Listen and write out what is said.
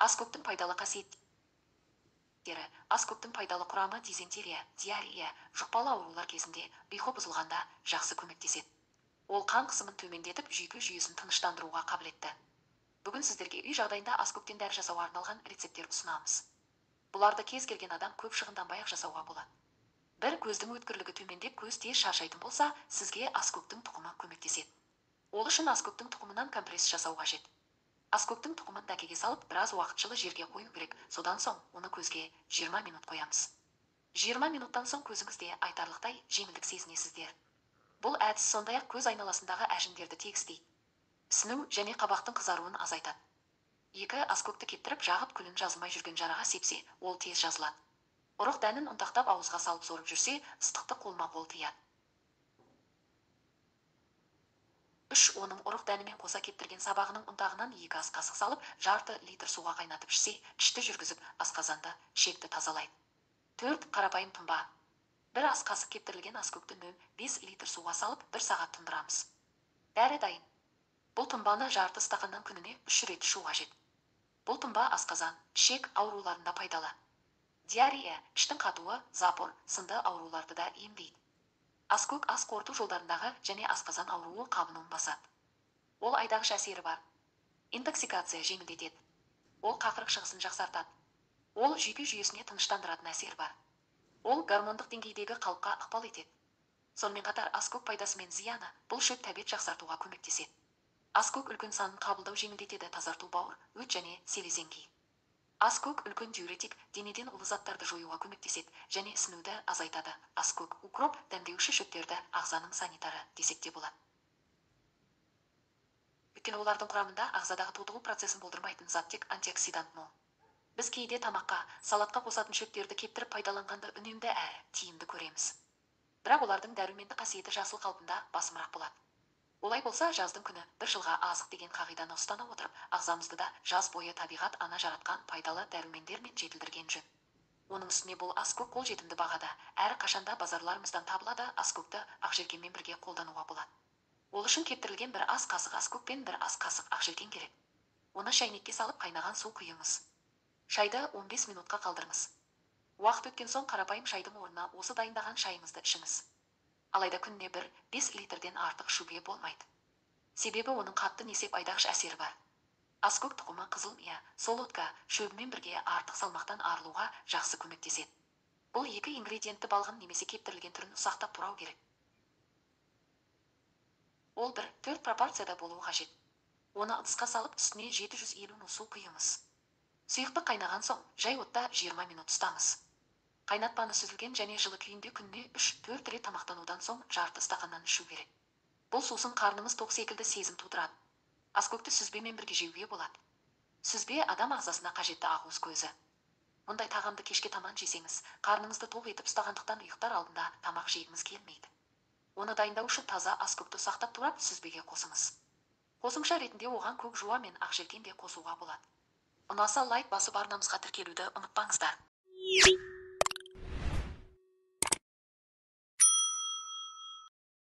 Аскөктің пайдалы қасиеттері. Аскөктің пайдалы құрамы дизентерия, диарея, жұқпалы аурулар кезінде ұйқы бұзылғанда жақсы көмектеседі. Ол қан қысымын төмендетіп, жүйке жүйесін тыныштандыруға қабілетті. Бүгін сіздерге үй жағдайында аскөктен дәрі жасауға арналған рецепттер ұсынамыз. Бұларды кез келген адам көп шығынданбай-ақ жасауға болады. Бір, көздің өткірлігі төмендеп, көз тез шаршайтын болса, сізге аскөктің тұқымы көмектеседі. Ол үшін аскөктің тұқымынан компресс жасау қажет. Аскөктің тұқымын дәкеге салып, біраз уақыт жылы жерге қою керек. Содан соң оны көзге 20 минут қоямыз. 20 минуттан соң көзіңізде айтарлықтай жеңілдік сезінесіздер. Бұл әдіс сондай-ақ көз айналасындағы әжімдерді тегістейді. Ісіну және қабақтың қызаруын азайтады. 2. Аскөкті кептіріп жағып күлін жазылмай жүрген жараға сепсе, ол тез жазылады. Ұрық дәнін ұнтақтап ауызға салып сорып жүрсе, ыстықты қолма-қол тияды. 3. Оның ұрық дәнімен қоса кептірген сабағының ұнтағынан 2 ас қасық салып, жарты литр суға қайнатып ішсе, ішті жүргізіп, асқазанды, шекті тазалайды. 4. Қарапайым тұнба. 1 ас қасық кептірілген аскөкті 5 литр суға салып, 1 сағат тұндырамыз. Дәрі дайын. Бұл тұнбаны жарты стақаннан күніне 3 рет ішу қажет. Бұл тұнба асқазан, ішек ауруларында пайдалы. Диарея, іштің қатуы, запор сынды ауруларды да емдейді. Аскөк ас қорыту жолдарындағы және асқазан ауруы қабынуын басады. Ол айдағыш әсері бар. Интоксикация жеңілдетеді. Ол қақырық шығысын жақсартады. Ол жүйке жүйесіне тыныштандыратын әсер бар. Ол гормондық деңгейдегі қалыпқа ықпал етеді. Сонымен қатар аскөк пайдасы мен зияны, бұл шөп тәбет жақсартуға көмектеседі. Аскөк үлкен санын қабылдау жеңілдетеді, тазарту бауыр, өт және селезенге. Аскөк үлкен диуретик, денеден улы заттарды жоюға көмектеседі және ісінуді азайтады. Аскөк укроп, дәмдеуші шөптерді ағзаның санитары десек те болады. Өйткені олардың құрамында ағзадағы тотығу процесін болдырмайтын зат тек антиоксидант мол. Біз кейде тамаққа, салатқа қосатын шөптерді кептіріп пайдаланғанды үнемді әрі тиімді көреміз. Бірақ олардың дәруменді қасиеті жасыл қалпында басымырақ болады. Олай болса, жаздың күні 1 жылға азық деген қағиданы ұстана отырып, ағзамызды да жаз бойы табиғат ана жаратқан пайдалы дәрумендермен жетілдірген жөн. Оның үстіне бұл аскөк қолжетімді бағада, әрі қашанда базарларымыздан табылады. Аскөкті ақжелкенмен бірге қолдануға болады. Ол үшін кептірілген 1 ас қасық аскөк пен 1 ас қасық ақжелкен керек. Оны шайнекке салып қайнаған су құйыңыз. Шайды 15 минутқа қалдырыңыз. Уақыт өткен соң қарапайым шайдың орнына осы дайындаған шайыңызды ішіңіз. Алайда күніне 5 литрден артық ішуге болмайды. Себебі оның қатты несеп айдағыш әсері бар. Аскөк тұқымы қызыл мия, солодка шөбімен бірге артық салмақтан арылуға жақсы көмектеседі. Бұл 2 ингредиентті балғын немесе кептірілген түрін ұсақтап турау керек. Ол 1-4 пропорцияда болуы қажет. Оны ыдысқа салып, үстіне 750 мл су құйыңыз. Сұйықты қайнаған соң, жай отта 20 минут ұстаңыз. Қайнатпаны сүзілген және жылы күйінде күніне 3-4 рет тамақтанудан соң жарты стақаннан ішу керек. Бұл сусын қарныңыз тоқ секілді сезім тудырады. Аскөкті сүзбемен бірге жеуге болады. Сүзбе адам ағзасына қажетті ақуыз көзі. Мұндай тағамды кешке таман жесеңіз, қарныңызды тоқ етіп ұстағандықтан ұйықтар алдында тамақ жегіңіз келмейді. Оны дайындау үшін таза аскөкті сақтап турап сүзбеге қосыңыз. Қосымша ретінде оған көк жуа мен ақжелкен де қосуға болады. Ұнаса лайк басып арнамызға тіркелуді ұмытпаңыздар.